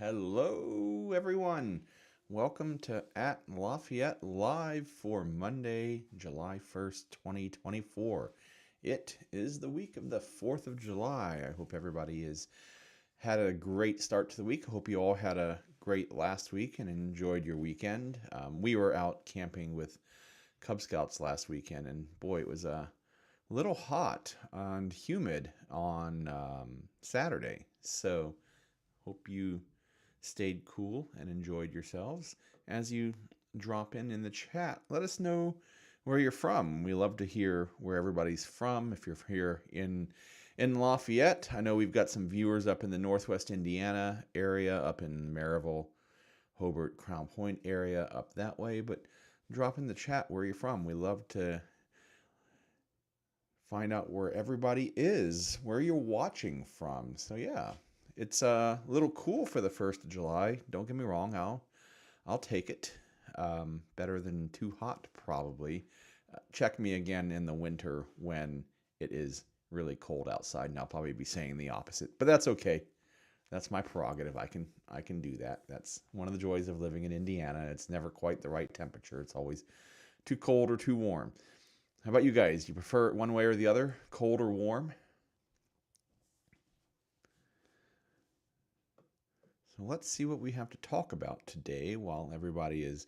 Hello, everyone. Welcome to At Lafayette Live for Monday, July 1st, 2024. It is the week of the 4th of July. I hope everybody has had a great start to the week. I hope you all had a great last week and enjoyed your weekend. We were out camping with Cub Scouts last weekend, and boy, it was a little hot and humid on Saturday. So, hope you stayed cool and enjoyed yourselves. As you drop in the chat, let us know where you're from. We love to hear where everybody's from. If you're here in Lafayette, I know we've got some viewers up in the Northwest Indiana area, up in Maryville, Hobart, Crown Point area, up that way. But drop in the chat where you're from. We love to find out where everybody is, where you're watching from. So yeah, it's a little cool for the 1st of July. Don't get me wrong, I'll take it. Better than too hot, probably. Check me again in the winter when it is really cold outside, and I'll probably be saying the opposite. But that's okay. That's my prerogative. I can do that. That's one of the joys of living in Indiana. It's never quite the right temperature. It's always too cold or too warm. How about you guys? Do you prefer it one way or the other, cold or warm? So let's see what we have to talk about today while everybody is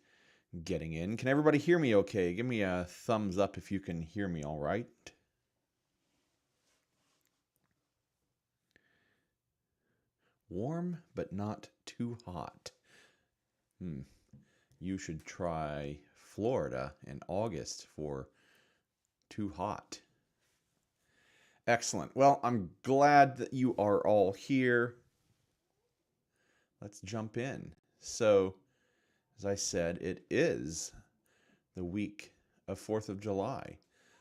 getting in. Can everybody hear me okay? Give me a thumbs up if you can hear me all right. Warm, but not too hot. You should try Florida in August for too hot. Excellent. Well, I'm glad that you are all here. Let's jump in. So, as I said, it is the week of 4th of July.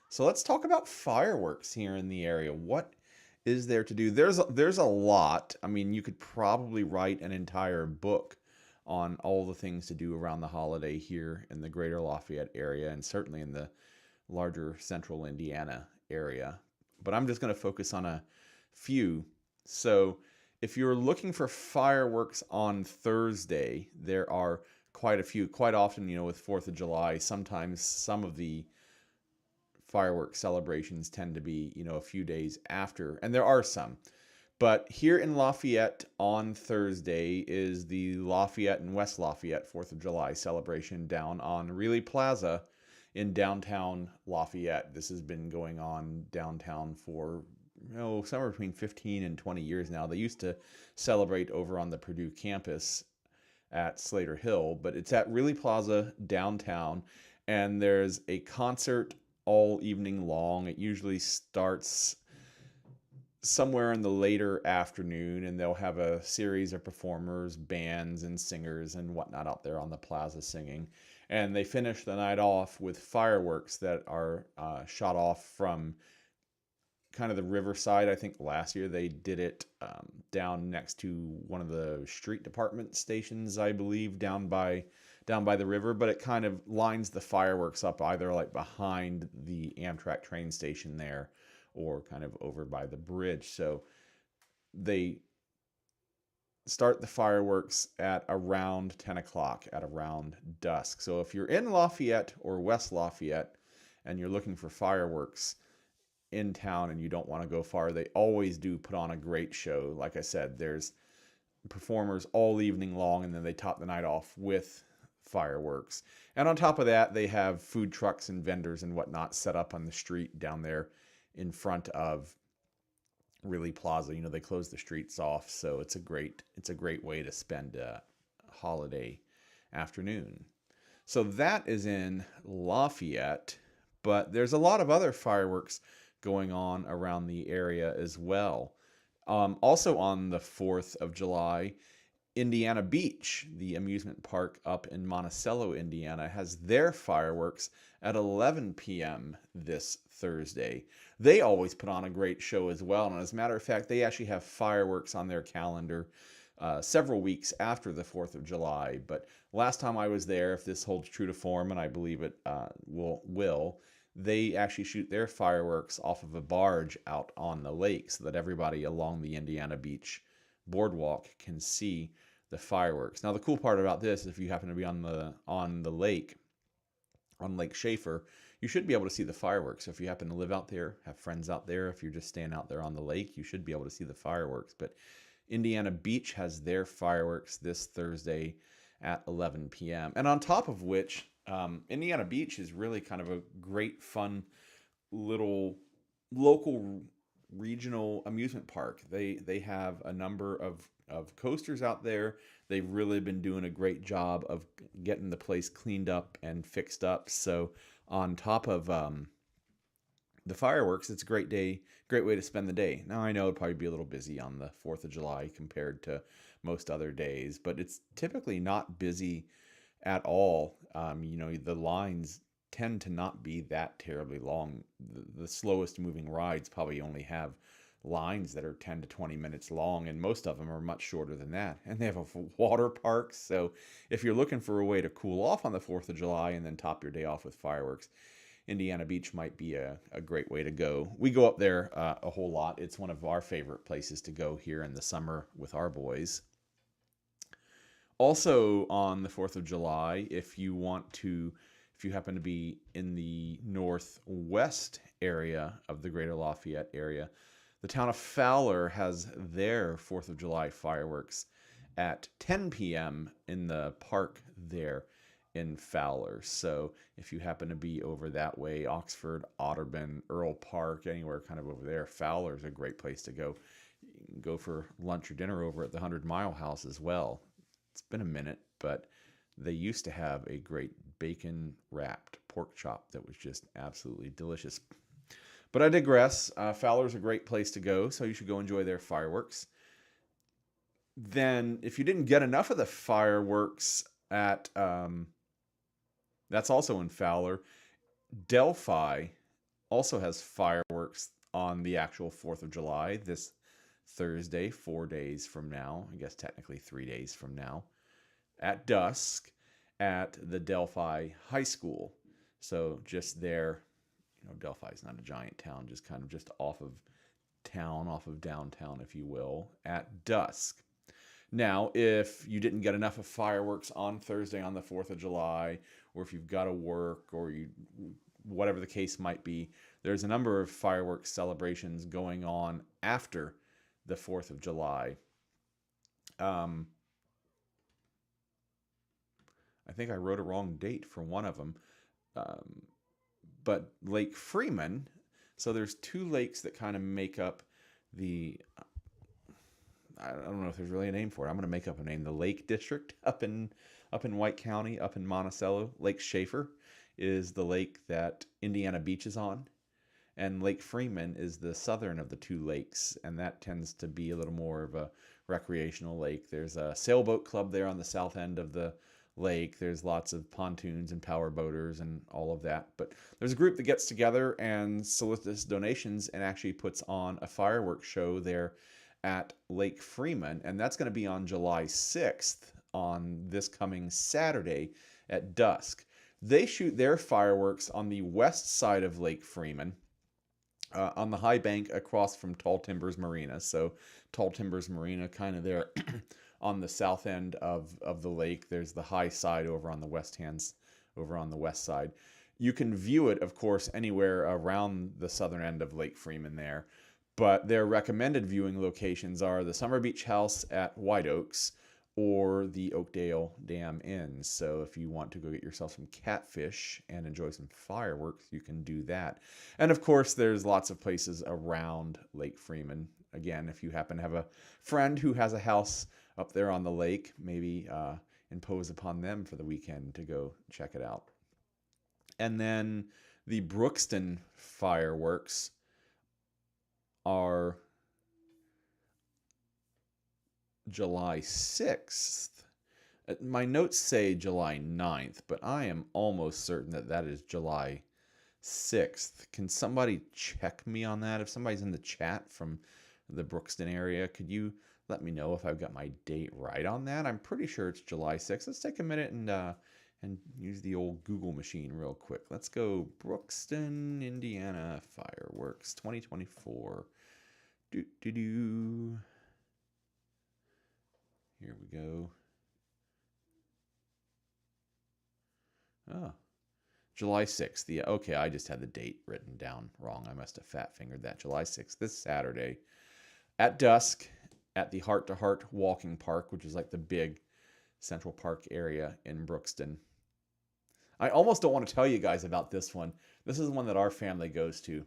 So let's talk about fireworks here in the area. What is there to do? There's a lot. I mean, you could probably write an entire book on all the things to do around the holiday here in the Greater Lafayette area, and certainly in the larger central Indiana area. But I'm just going to focus on a few. So if you're looking for fireworks on Thursday, there are quite a few. Quite often, with 4th of July, sometimes some of the fireworks celebrations tend to be, a few days after, and there are some. But here in Lafayette on Thursday is the Lafayette and West Lafayette 4th of July celebration down on Greeley Plaza in downtown Lafayette. This has been going on downtown for somewhere between 15 and 20 years now. They used to celebrate over on the Purdue campus at Slater Hill, but it's at Greeley Plaza downtown, and there's a concert all evening long. It usually starts somewhere in the later afternoon, and they'll have a series of performers, bands and singers and whatnot out there on the plaza singing. And they finish the night off with fireworks that are shot off from kind of the riverside. I think last year they did it down next to one of the street department stations, I believe, down by the river. But it kind of lines the fireworks up either like behind the Amtrak train station there or kind of over by the bridge. So they start the fireworks at around 10 o'clock, at around dusk. So if you're in Lafayette or West Lafayette and you're looking for fireworks in town and you don't want to go far, they always do put on a great show. Like I said, there's performers all evening long, and then they top the night off with fireworks. And on top of that, they have food trucks and vendors and whatnot set up on the street down there in front of Greeley Plaza. They close the streets off, so it's a great way to spend a holiday afternoon. So that is in Lafayette, but there's a lot of other fireworks going on around the area as well. Also on the 4th of July, Indiana Beach, the amusement park up in Monticello, Indiana, has their fireworks at 11 p.m. this Thursday. They always put on a great show as well, and as a matter of fact, they actually have fireworks on their calendar several weeks after the 4th of July. But last time I was there, if this holds true to form, and I believe it will, they actually shoot their fireworks off of a barge out on the lake so that everybody along the Indiana Beach boardwalk can see the fireworks. Now, the cool part about this, if you happen to be on the lake, on Lake Schaefer, you should be able to see the fireworks. So if you happen to live out there, have friends out there, if you're just staying out there on the lake, you should be able to see the fireworks. But Indiana Beach has their fireworks this Thursday at 11 p.m. And on top of which, Indiana Beach is really kind of a great, fun little local regional amusement park. They have a number of coasters out there. They've really been doing a great job of getting the place cleaned up and fixed up. So on top of the fireworks, it's a great way to spend the day. Now, I know it'd probably be a little busy on the 4th of July compared to most other days, but it's typically not busy at all. The lines tend to not be that terribly long. The slowest moving rides probably only have lines that are 10 to 20 minutes long, and most of them are much shorter than that. And they have a water park, so if you're looking for a way to cool off on the 4th of July and then top your day off with fireworks, Indiana Beach might be a great way to go. We go up there a whole lot. It's one of our favorite places to go here in the summer with our boys. Also on the 4th of July, if you happen to be in the northwest area of the Greater Lafayette area, the town of Fowler has their 4th of July fireworks at 10 p.m. in the park there in Fowler. So if you happen to be over that way, Oxford, Otterburn, Earl Park, anywhere kind of over there, Fowler is a great place to go. You can go for lunch or dinner over at the 100 Mile House as well. It's been a minute, but they used to have a great bacon wrapped pork chop that was just absolutely delicious. But I digress. Fowler's a great place to go, so you should go enjoy their fireworks. Then, if you didn't get enough of the fireworks at that's also in Fowler, Delphi also has fireworks on the actual 4th of July this Thursday, 4 days from now. I guess technically 3 days from now, at dusk at the Delphi High School. So just there, Delphi is not a giant town, just kind of just off of downtown, if you will, at dusk. Now, if you didn't get enough of fireworks on Thursday on the 4th of July, or if you've got to work, or whatever the case might be, there's a number of fireworks celebrations going on after the 4th of July. I think I wrote a wrong date for one of them. But Lake Freeman, so there's two lakes that kind of make up the... I don't know if there's really a name for it. I'm going to make up a name. The Lake District up in White County, up in Monticello. Lake Schaefer is the lake that Indiana Beach is on. And Lake Freeman is the southern of the two lakes. And that tends to be a little more of a recreational lake. There's a sailboat club there on the south end of the lake. There's lots of pontoons and power boaters and all of that. But there's a group that gets together and solicits donations and actually puts on a fireworks show there at Lake Freeman, and that's going to be on July 6th, on this coming Saturday at dusk. They shoot their fireworks on the west side of Lake Freeman, on the high bank across from Tall Timbers Marina. So Tall Timbers Marina kind of there on the south end of the lake. There's the high side over on the west side. You can view it, of course, anywhere around the southern end of Lake Freeman there. But their recommended viewing locations are the Summer Beach House at White Oaks or the Oakdale Dam Inn. So if you want to go get yourself some catfish and enjoy some fireworks, you can do that. And of course, there's lots of places around Lake Freeman. Again, if you happen to have a friend who has a house up there on the lake, maybe impose upon them for the weekend to go check it out. And then the Brookston fireworks are July 6th. My notes say July 9th, but I am almost certain that is July 6th. Can somebody check me on that? If somebody's in the chat from the Brookston area, could you let me know if I've got my date right on that? I'm pretty sure it's July 6th. Let's take a minute and use the old Google machine real quick. Let's go Brookston, Indiana fireworks 2024. Here we go. Oh, July 6th. Okay, I just had the date written down wrong. I must have fat fingered that. July 6th, this Saturday at dusk at the Heart to Heart Walking Park, which is like the big Central Park area in Brookston. I almost don't want to tell you guys about this one. This is one that our family goes to.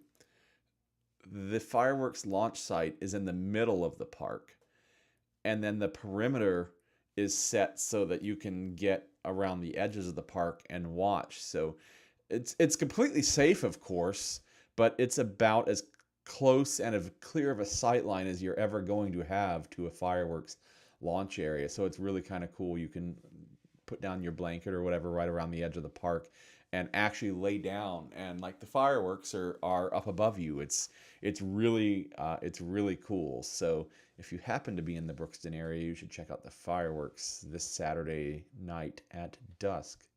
The fireworks launch site is in the middle of the park, and then the perimeter is set so that you can get around the edges of the park and watch. So it's completely safe, of course, but it's about as close and as clear of a sight line as you're ever going to have to a fireworks launch area. So it's really kind of cool. You can put down your blanket or whatever right around the edge of the park and actually lay down, and like the fireworks are up above you. It's really cool. So if you happen to be in the Brookston area, you should check out the fireworks this Saturday night at dusk,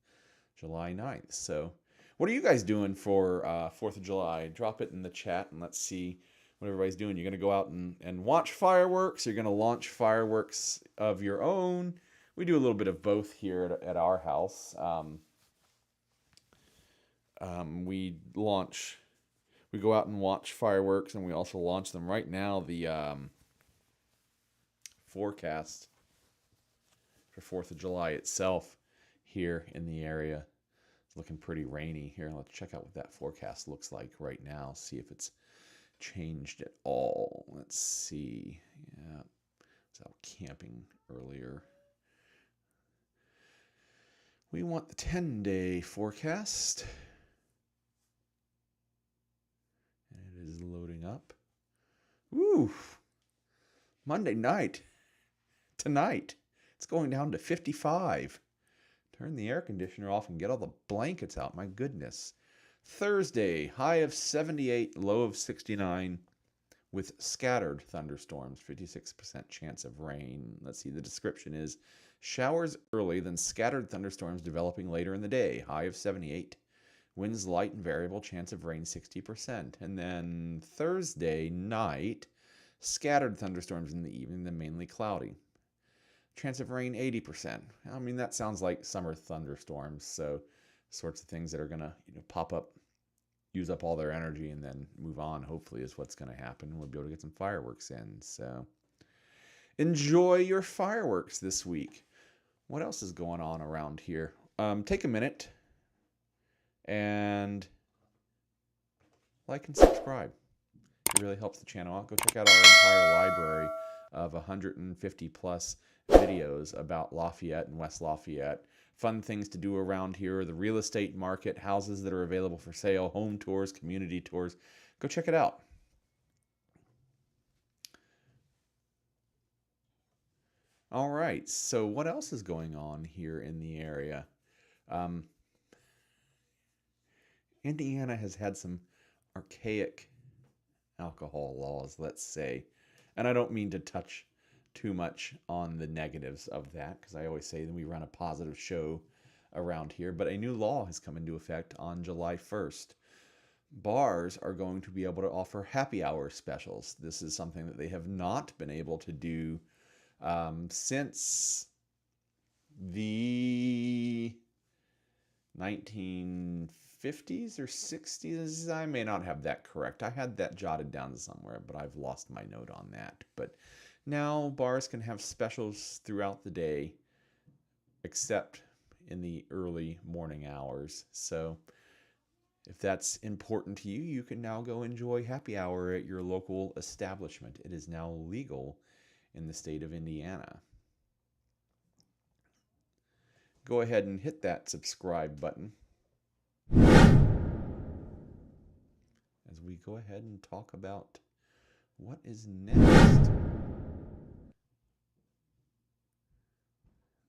July 9th. So what are you guys doing for 4th of July? Drop it in the chat and let's see what everybody's doing. You're going to go out and watch fireworks? You're going to launch fireworks of your own? We do a little bit of both here at our house. We go out and watch fireworks, and we also launch them. Right now, the forecast for 4th of July itself here in the area is looking pretty rainy. Here, let's check out what that forecast looks like right now, see if it's changed at all. Let's see. Yeah, I was out camping earlier. We want the 10-day forecast. And it is loading up. Woo! Monday night. Tonight. It's going down to 55. Turn the air conditioner off and get all the blankets out. My goodness. Thursday, high of 78, low of 69, with scattered thunderstorms, 56% chance of rain. Let's see, the description is showers early, then scattered thunderstorms developing later in the day, high of 78. Winds light and variable, chance of rain 60%. And then Thursday night, scattered thunderstorms in the evening, then mainly cloudy. Chance of rain 80%. I mean, that sounds like summer thunderstorms, so sorts of things that are going to pop up, use up all their energy, and then move on, hopefully, is what's going to happen. We'll be able to get some fireworks in. So enjoy your fireworks this week. What else is going on around here? Take a minute and like and subscribe. It really helps the channel out. Go check out our entire library of 150 plus videos about Lafayette and West Lafayette. Fun things to do around here, the real estate market, houses that are available for sale, home tours, community tours. Go check it out. All right, so what else is going on here in the area? Indiana has had some archaic alcohol laws, let's say. And I don't mean to touch too much on the negatives of that, because I always say that we run a positive show around here. But a new law has come into effect on July 1st. Bars are going to be able to offer happy hour specials. This is something that they have not been able to do since the 1950s or 60s. I may not have that correct. I had that jotted down somewhere, but I've lost my note on that. But now bars can have specials throughout the day, except in the early morning hours. So if that's important to you, you can now go enjoy happy hour at your local establishment. It is now legal in the state of Indiana. Go ahead and hit that subscribe button as we go ahead and talk about what is next.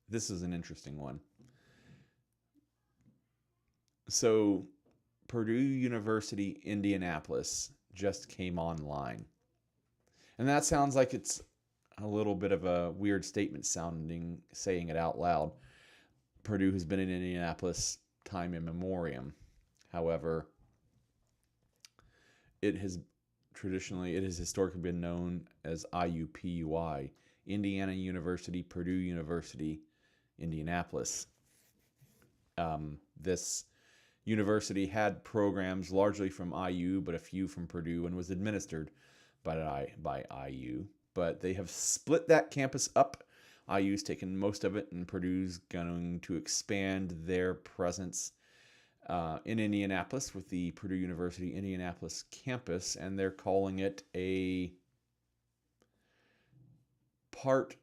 This is an interesting one. So Purdue University, Indianapolis just came online. And that sounds like it's a little bit of a weird statement saying it out loud. Purdue has been in Indianapolis time immemorial. However, it has historically been known as IUPUI, Indiana University, Purdue University, Indianapolis. This university had programs largely from IU, but a few from Purdue, and was administered by IU. But they have split that campus up. IU's taken most of it, and Purdue's going to expand their presence in Indianapolis with the Purdue University Indianapolis campus, and they're calling it a part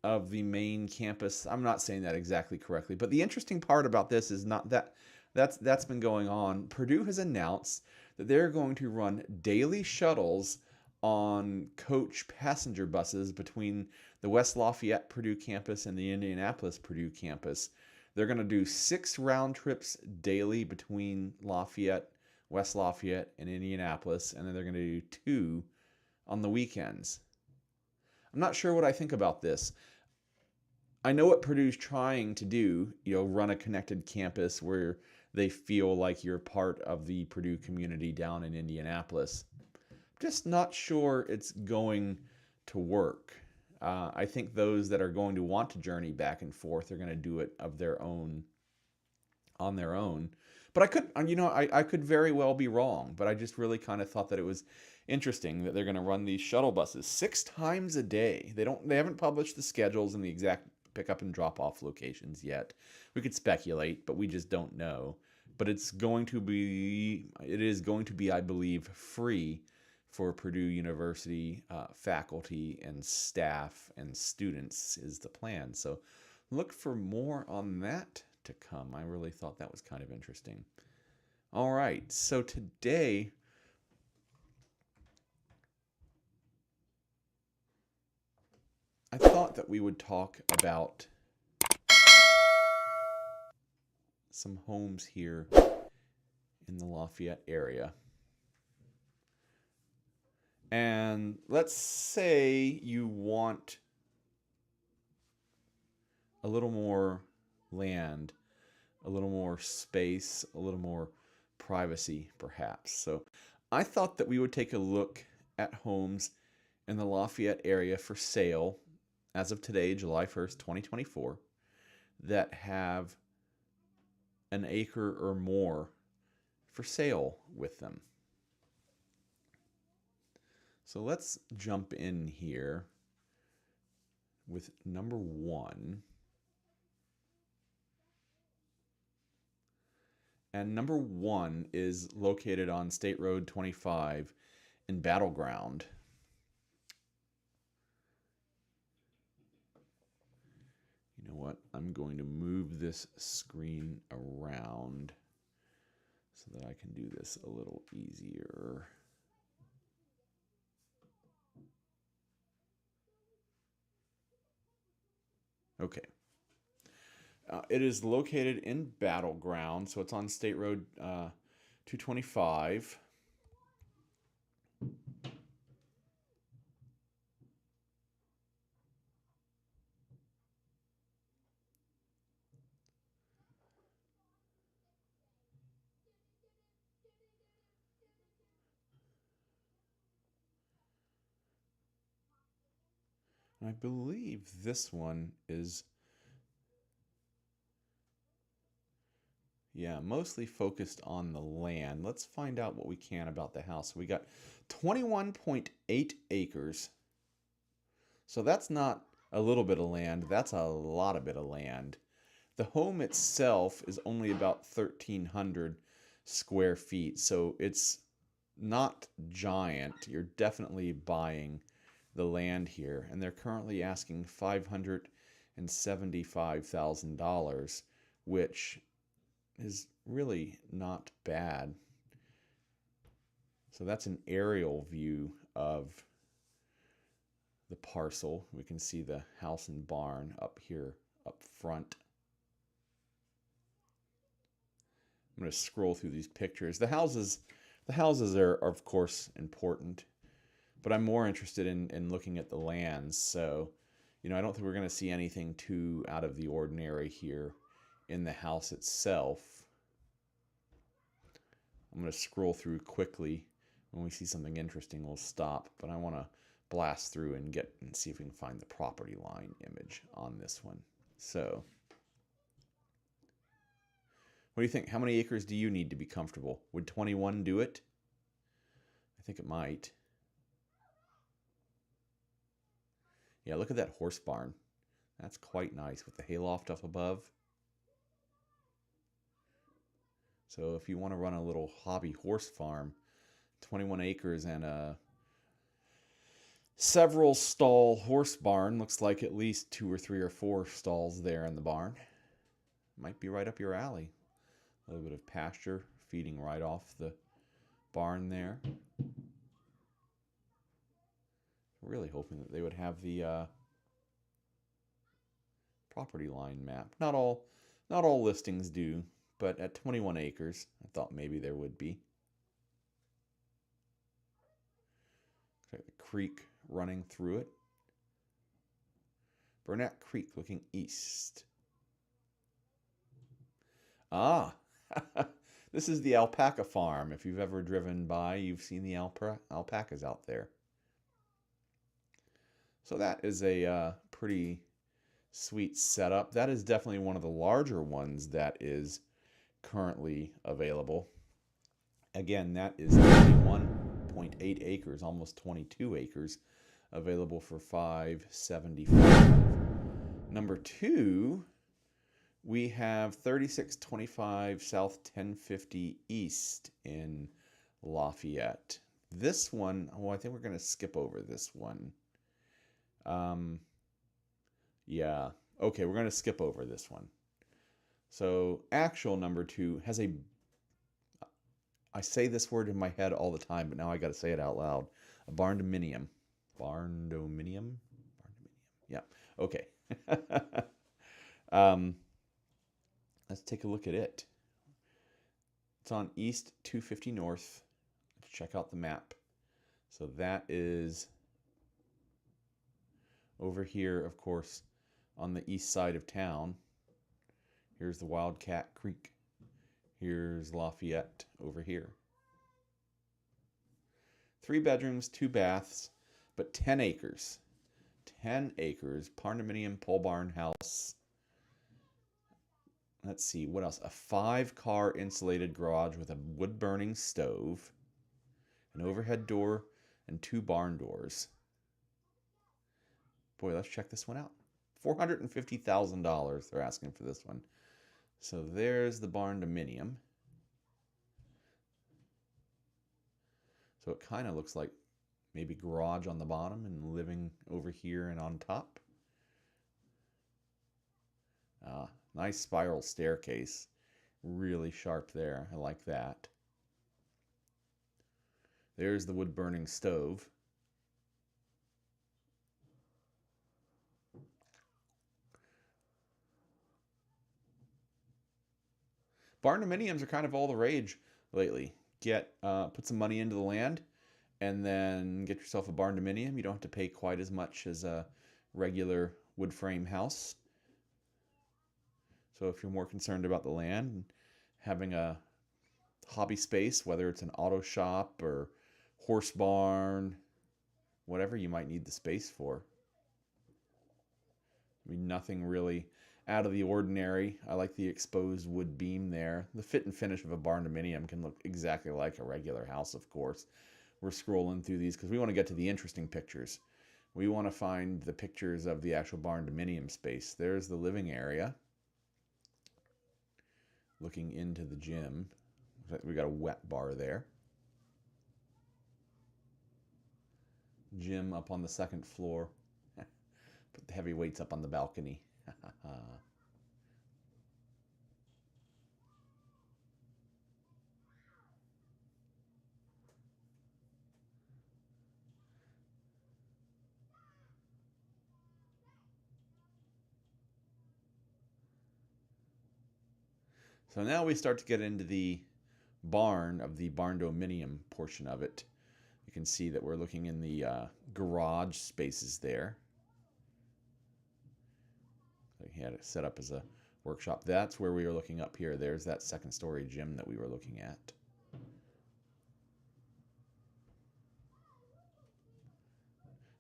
of the main campus. I'm not saying that exactly correctly, but the interesting part about this is not that that's been going on. Purdue has announced that they're going to run daily shuttles on coach passenger buses between the West Lafayette Purdue campus and the Indianapolis Purdue campus. They're going to do 6 round trips daily between Lafayette, West Lafayette, and Indianapolis, and then they're going to do 2 on the weekends. I'm not sure what I think about this. I know what Purdue's trying to do, run a connected campus where they feel like you're part of the Purdue community down in Indianapolis. Just not sure it's going to work. I think those that are going to want to journey back and forth are going to do it on their own. But I could very well be wrong. But I just really kind of thought that it was interesting that they're going to run these shuttle buses 6 times a day. They haven't published the schedules and the exact pickup and drop off locations yet. We could speculate, but we just don't know. But it is going to be, I believe, free for Purdue University faculty and staff and students is the plan. So look for more on that to come. I really thought that was kind of interesting. All right, so today I thought that we would talk about some homes here in the Lafayette area. And let's say you want a little more land, a little more space, a little more privacy, perhaps. So I thought that we would take a look at homes in the Lafayette area for sale as of today, July 1st, 2024, that have an acre or more for sale with them. So let's jump in here with number 1. And number 1 is located on State Road 25 in Battleground. You know what? I'm going to move this screen around so that I can do this a little easier. Okay. It is located in Battleground, so it's on State Road 225. I believe this one is, mostly focused on the land. Let's find out what we can about the house. We got 21.8 acres. So that's not a little bit of land, that's a lot of bit of land. The home itself is only about 1,300 square feet, so it's not giant. You're definitely buying the land here, and they're currently asking $575,000, which is really not bad. So that's an aerial view of the parcel. We can see the house and barn up here up front. I'm going to scroll through these pictures. The houses are of course important, but I'm more interested in looking at the lands. So, I don't think we're going to see anything too out of the ordinary here in the house itself. I'm going to scroll through quickly. When we see something interesting, we'll stop, but I want to blast through and see if we can find the property line image on this one. So What do you think? How many acres do you need to be comfortable? Would 21 do it? I think it might. Yeah, look at that horse barn. That's quite nice with the hayloft up above. So if you want to run a little hobby horse farm, 21 acres and a several stall horse barn, looks like at least 2 or 3 or 4 stalls there in the barn. Might be right up your alley. A little bit of pasture feeding right off the barn there. Really hoping that they would have the property line map. Not all listings do, but at 21 acres, I thought maybe there would be. Got the creek running through it. Burnett Creek looking east. Ah, this is the alpaca farm. If you've ever driven by, you've seen the alpacas out there. So that is a pretty sweet setup. That is definitely one of the larger ones that is currently available. Again, that is 21.8 acres, almost 22 acres, available for $575. Number 2, we have 3625 South 1050 East in Lafayette. This one, I think we're going to skip over this one. Yeah, okay, we're going to skip over this one. So actual number 2 has I say this word in my head all the time, but now I got to say it out loud. A barndominium. Barndominium? Yeah, okay. Let's take a look at it. It's on East 250 North. Let's check out the map. So that is over here, of course, on the east side of town. Here's the Wildcat Creek. Here's Lafayette over here. 3 bedrooms, 2 baths, but 10 acres. 10 acres, barndominium pole barn house. Let's see, what else? A 5-car insulated garage with a wood-burning stove, an overhead door, and 2 barn doors. Boy, let's check this one out. $450,000 they're asking for this one. So there's the barndominium. So it kind of looks like maybe garage on the bottom and living over here and on top. Nice spiral staircase. Really sharp there. I like that. There's the wood-burning stove. Barndominiums are kind of all the rage lately. Put some money into the land and then get yourself a barndominium. You don't have to pay quite as much as a regular wood frame house. So if you're more concerned about the land and having a hobby space, whether it's an auto shop or horse barn, whatever you might need the space for. I mean, nothing really out of the ordinary. I like the exposed wood beam there. The fit and finish of a barndominium can look exactly like a regular house, of course. We're scrolling through these because we want to get to the interesting pictures. We want to find the pictures of the actual barndominium space. There's the living area. Looking into the gym. We got a wet bar there. Gym up on the 2nd floor. Put the heavy weights up on the balcony. So now we start to get into the barn of the barndominium portion of it. You can see that we're looking in the garage spaces there. He had it set up as a workshop. That's where we were looking up here. There's that 2nd-story gym that we were looking at.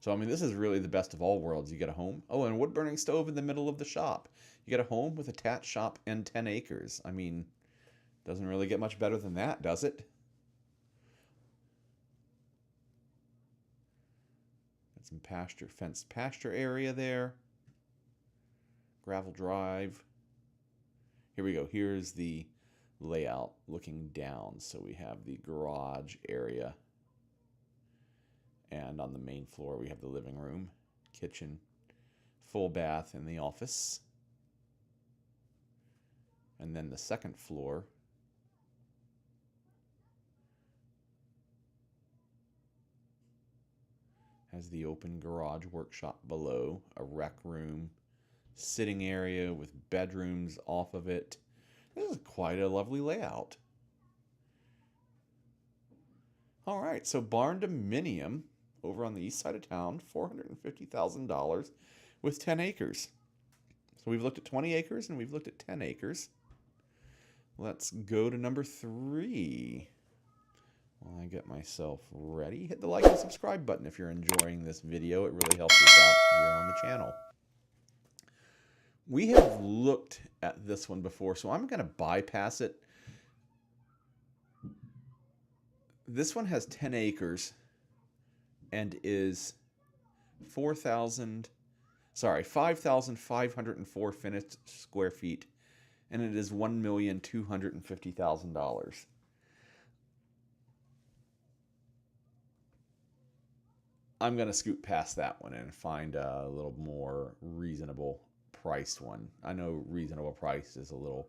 So, I mean, this is really the best of all worlds. You get a home. Oh, and a wood-burning stove in the middle of the shop. You get a home with attached shop and 10 acres. I mean, Doesn't really get much better than that, does it? Got some pasture, fenced pasture area there. Gravel drive. Here we go. Here's the layout looking down. So we have the garage area. And on the main floor, we have the living room, kitchen, full bath in the office. And then the second floor has the open garage workshop below, a rec room, sitting area with bedrooms off of it. This is quite a lovely layout. All right, so barn dominium over on the east side of town, $450,000 with 10 acres. So we've looked at 20 acres and we've looked at 10 acres. Let's go to number 3. While I get myself ready, hit the like and subscribe button if you're enjoying this video. It really helps us out here on the channel. We have looked at this one before, so I'm going to bypass it. This one has 10 acres and is 5,504 finished square feet, and it is $1,250,000. I'm going to scoot past that one and find a little more reasonable priced one. I know reasonable price is a little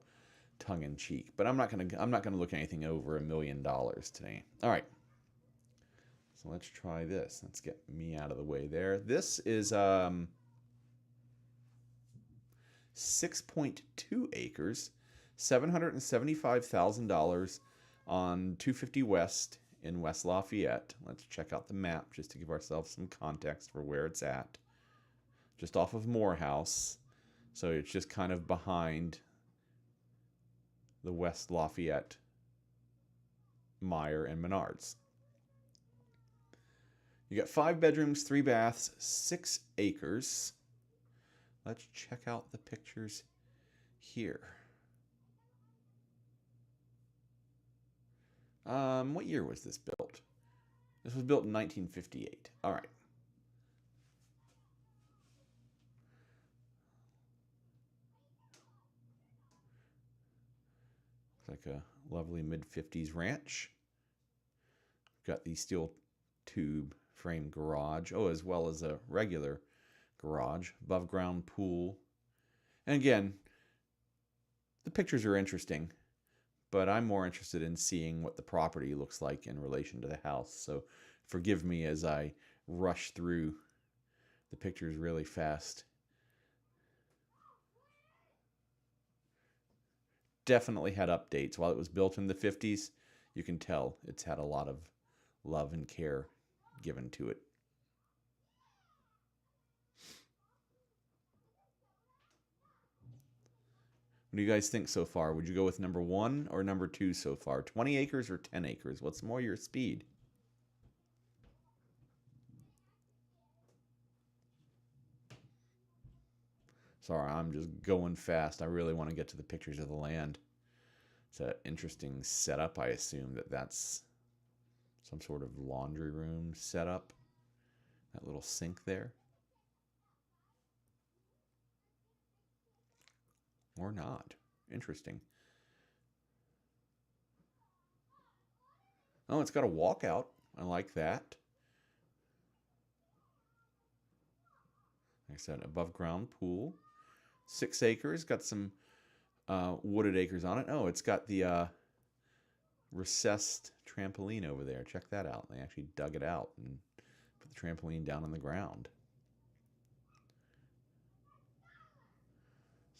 tongue-in-cheek, but I'm not going to look at anything over $1 million today. All right. So let's try this. Let's get me out of the way there. This is 6.2 acres, $775,000 on 250 West in West Lafayette. Let's check out the map just to give ourselves some context for where it's at. Just off of Morehouse. So it's just kind of behind the West Lafayette, Meyer, and Menards. You got 5 bedrooms, 3 baths, 6 acres. Let's check out the pictures here. What year was this built? This was built in 1958. All right. Looks like a lovely mid-50s ranch. Got the steel tube frame garage, as well as a regular garage, above ground pool. And again, the pictures are interesting, but I'm more interested in seeing what the property looks like in relation to the house. So forgive me as I rush through the pictures really fast. Definitely had updates. While it was built in the 50s, you can tell it's had a lot of love and care given to it. What do you guys think so far? Would you go with number 1 or number 2 so far? 20 acres or 10 acres? What's more your speed? Sorry, I'm just going fast. I really want to get to the pictures of the land. It's an interesting setup. I assume that's some sort of laundry room setup. That little sink there. Or not. Interesting. Oh, it's got a walkout. I like that. Like I said, above ground pool. 6 acres. Got some wooded acres on it. Oh, it's got the recessed trampoline over there. Check that out. They actually dug it out and put the trampoline down on the ground.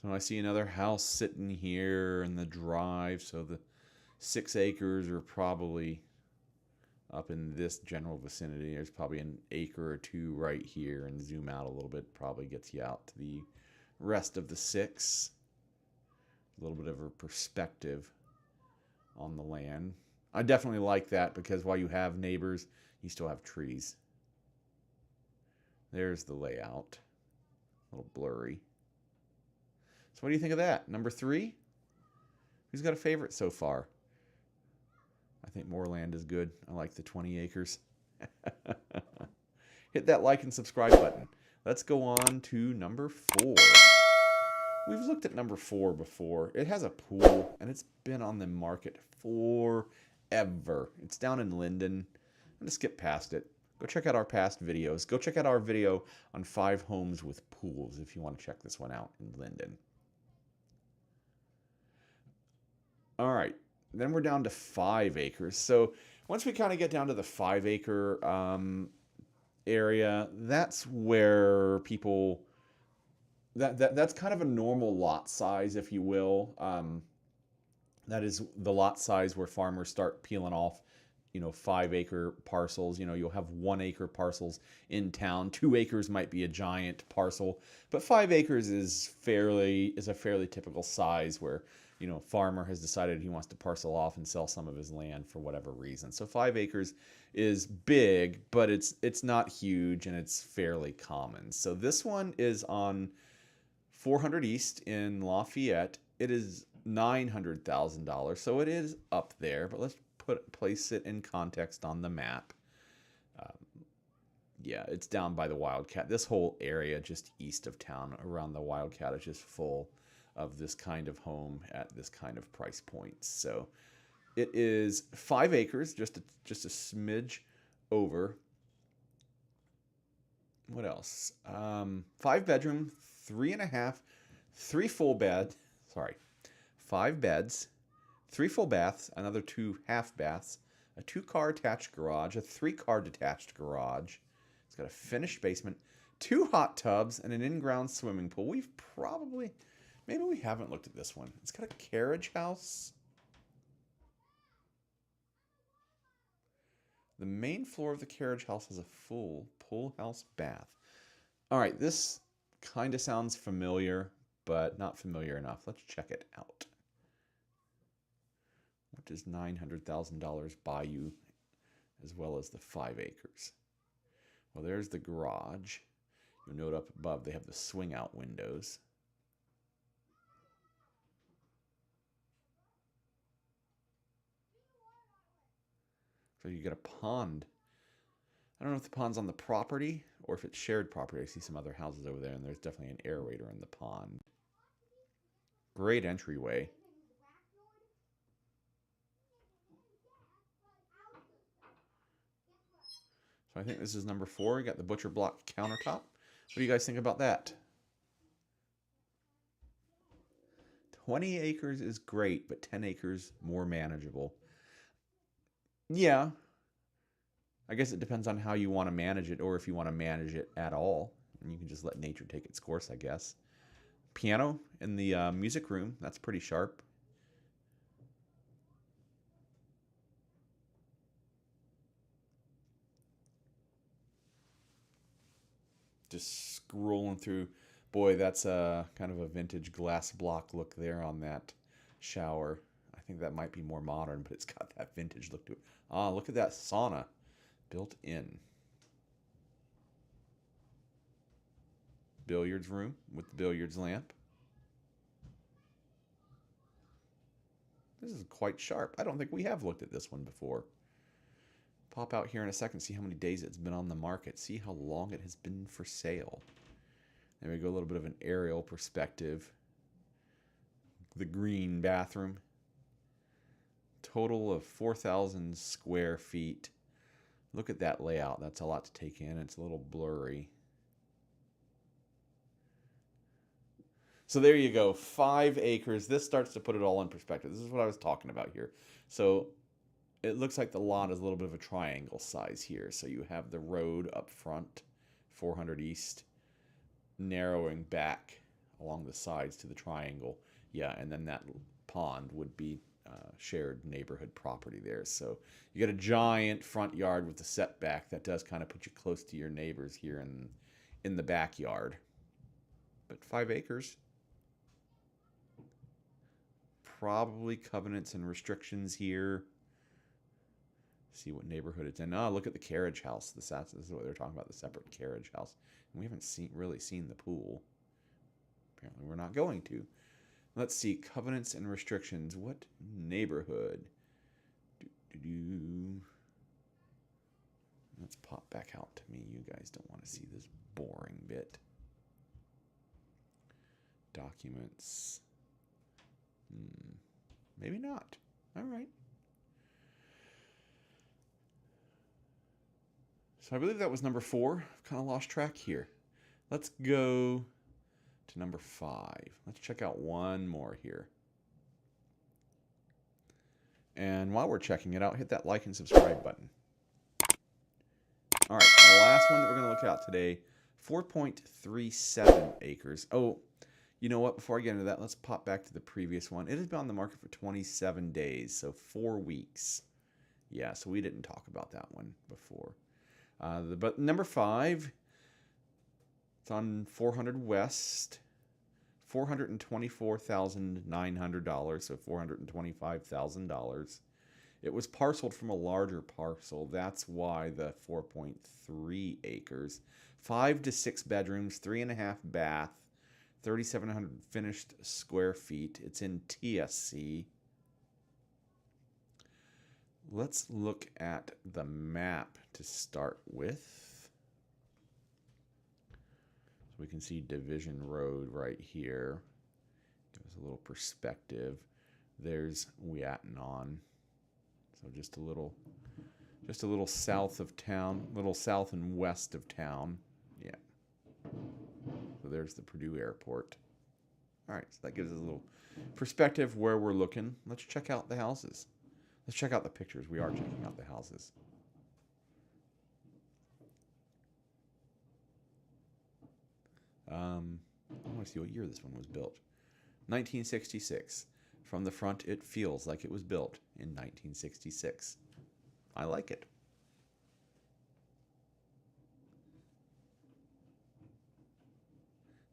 So I see another house sitting here in the drive. So the 6 acres are probably up in this general vicinity. There's probably an acre or 2 right here, and zoom out a little bit probably gets you out to the rest of the 6. A little bit of a perspective on the land. I definitely like that because while you have neighbors, you still have trees. There's the layout. A little blurry. So what do you think of that? Number 3 Who's got a favorite so far? I think more land is good. I like the 20 acres. Hit that like and subscribe button. Let's go on to number 4. We've looked at number 4 before. It has a pool, and it's been on the market forever. It's down in Linden. I'm going to skip past it. Go check out our past videos. Go check out our video on 5 homes with pools if you want to check this one out in Linden. All right. Then we're down to 5 acres. So once we kind of get down to the 5 acre area, that's where people... That's kind of a normal lot size, if you will. That is the lot size where farmers start peeling off, 5 acre parcels. You'll have 1 acre parcels in town. 2 acres might be a giant parcel, but 5 acres is a fairly typical size where, farmer has decided he wants to parcel off and sell some of his land for whatever reason. So 5 acres is big, but it's not huge, and it's fairly common. So this one is on 400 East in Lafayette. It is $900,000, so it is up there, but let's place it in context on the map. Yeah, it's down by the Wildcat. This whole area just east of town around the Wildcat is just full of this kind of home at this kind of price point. So it is 5 acres, just a smidge over. What else? 5 bedroom, 3.5, 3 full bed. Sorry, 5 beds, 3 full baths, another 2 half baths, a 2-car attached garage, a 3-car detached garage. It's got a finished basement, 2 hot tubs, and an in-ground swimming pool. Maybe we haven't looked at this one. It's got a carriage house. The main floor of the carriage house has a full pool house bath. All right, this kind of sounds familiar, but not familiar enough. Let's check it out. What does $900,000 buy you, as well as the 5 acres? Well, there's the garage. You'll note up above they have the swing out windows. So you get a pond. I don't know if the pond's on the property or if it's shared property. I see some other houses over there, and there's definitely an aerator in the pond. Great entryway. So I think this is number 4. You got the butcher block countertop. What do you guys think about that? 20 acres is great, but 10 acres more manageable. Yeah. I guess it depends on how you want to manage it, or if you want to manage it at all. And you can just let nature take its course, I guess. Piano in the music room. That's pretty sharp. Just scrolling through. Boy, that's kind of a vintage glass block look there on that shower. I think that might be more modern, but it's got that vintage look to it. Ah, look at that sauna built in. Billiards room with the billiards lamp. This is quite sharp. I don't think we have looked at this one before. Pop out here in a second, see how many days it's been on the market. See how long it has been for sale. There we go, a little bit of an aerial perspective. The green bathroom. Total of 4,000 square feet. Look at that layout. That's a lot to take in. It's a little blurry. So there you go, 5 acres. This starts to put it all in perspective. This is what I was talking about here. So it looks like the lot is a little bit of a triangle size here. So you have the road up front, 400 East, narrowing back along the sides to the triangle. Yeah, and then that pond would be shared neighborhood property there. So you got a giant front yard with the setback that does kind of put you close to your neighbors here in the backyard. But 5 acres. Probably covenants and restrictions here. See what neighborhood it's in. Oh, look at the carriage house. This is what they're talking about, the separate carriage house. And we haven't really seen the pool. Apparently we're not going to. Let's see, covenants and restrictions. What neighborhood? Let's pop back out to me. You guys don't want to see this boring bit. Documents. Maybe not. All right. So I believe that was number 4. I've kind of lost track here. Let's go to number 5. Let's check out one more here. And while we're checking it out, hit that like and subscribe button. All right, the last one that we're going to look at today, 4.37 acres. Oh, you know what? Before I get into that, let's pop back to the previous one. It has been on the market for 27 days, so 4 weeks. Yeah, so we didn't talk about that one before. But number 5, it's on 400 West, $424,900, so $425,000. It was parceled from a larger parcel. That's why the 4.3 acres. 5 to 6 bedrooms, 3.5 bath, 3,700 finished square feet. It's in TSC. Let's look at the map to start with. So we can see Division Road right here. Give us a little perspective. There's Wiatnon. So just a little south of town, little south and west of town. Yeah. So there's the Purdue Airport. All right, so that gives us a little perspective where we're looking. Let's check out the houses. Let's check out the pictures. We are checking out the houses. I want to see what year this one was built. 1966. From the front, it feels like it was built in 1966. I like it.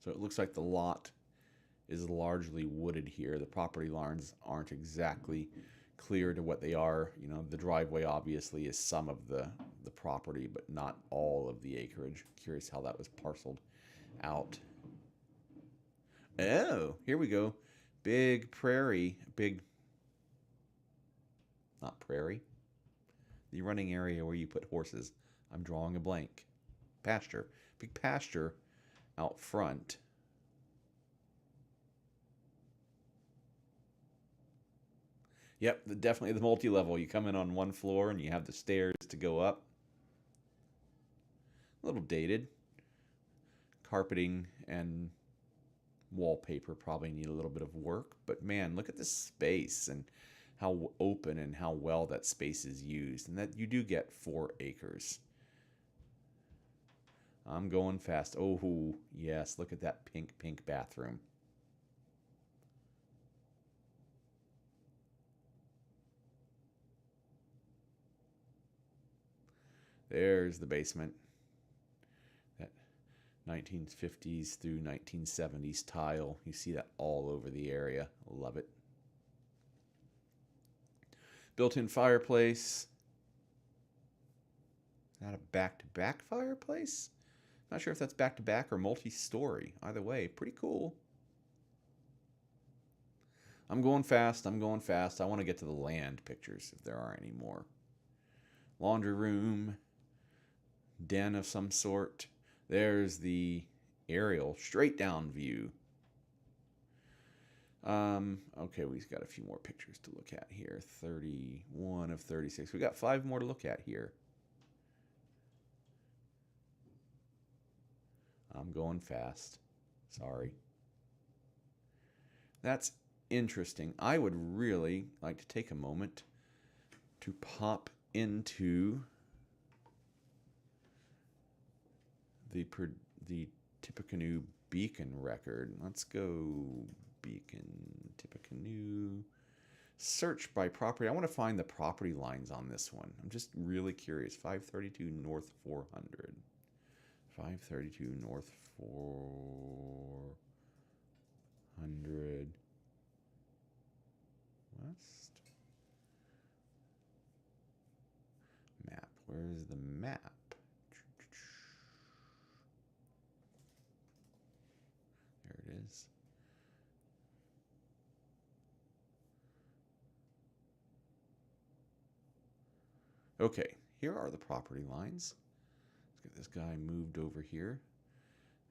So it looks like the lot is largely wooded here. The property lines aren't exactly clear to what they are. You know, the driveway obviously is some of the property, but not all of the acreage. Curious how that was parceled out. Oh, here we go. Big prairie, not prairie. The running area where you put horses. I'm drawing a blank. Pasture. Big pasture out front. Yep, definitely the multi-level. You come in on one floor and you have the stairs to go up. A little dated. Carpeting and wallpaper probably need a little bit of work. But man, look at this space and how open and how well that space is used. And that you do get 4 acres. I'm going fast. Oh, yes, look at that pink bathroom. There's the basement. That 1950s through 1970s tile. You see that all over the area. Love it. Built-in fireplace. Is that a back-to-back fireplace? Not sure if that's back-to-back or multi-story. Either way, pretty cool. I'm going fast. I want to get to the land pictures if there are any more. Laundry room. Den of some sort. There's the aerial straight down view. Okay, we've got a few more pictures to look at here. 31 of 36. We got 5 more to look at here. I'm going fast. Sorry. That's interesting. I would really like to take a moment to pop into the Tippecanoe Beacon record. Let's go Beacon, Tippecanoe. Search by property. I want to find the property lines on this one. I'm just really curious. 532 North 400. 532 North 400 West. Map. Where's the map? There it is. Okay, here are the property lines. Let's get this guy moved over here,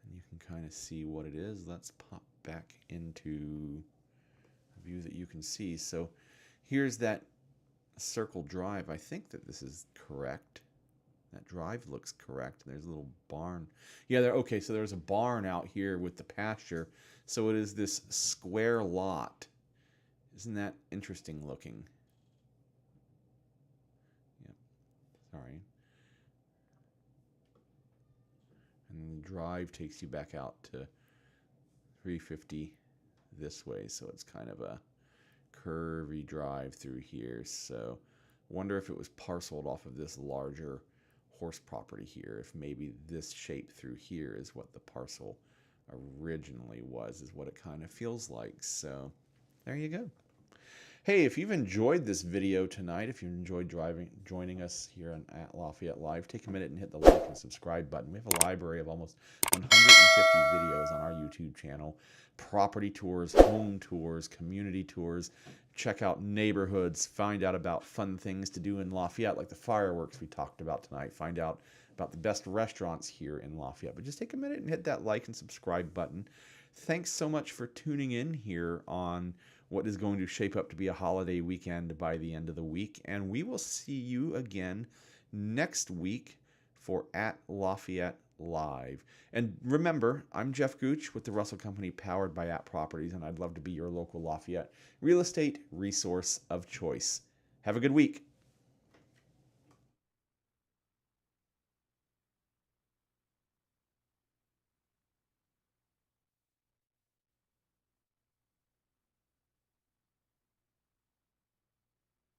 and you can kind of see what it is. Let's pop back into a view that you can see. So here's that circle drive. I think that this is correct. That drive looks correct. There's a little barn. Yeah, okay, so there's a barn out here with the pasture. So it is this square lot. Isn't that interesting looking? Yep, sorry. And the drive takes you back out to 350 this way. So it's kind of a curvy drive through here. So wonder if it was parceled off of this larger horse property here, if maybe this shape through here is what the parcel originally was, is what it kind of feels like. So there you go. Hey, if you've enjoyed this video tonight, if you enjoyed joining us here at Lafayette Live, take a minute and hit the like and subscribe button. We have a library of almost 150 videos on our YouTube channel. Property tours, home tours, community tours. Check out neighborhoods, find out about fun things to do in Lafayette, like the fireworks we talked about tonight. Find out about the best restaurants here in Lafayette. But just take a minute and hit that like and subscribe button. Thanks so much for tuning in here on what is going to shape up to be a holiday weekend by the end of the week. And we will see you again next week for At Lafayette Live. And remember, I'm Jeff Gooch with the Russell Company, powered by At Properties, and I'd love to be your local Lafayette real estate resource of choice. Have a good week.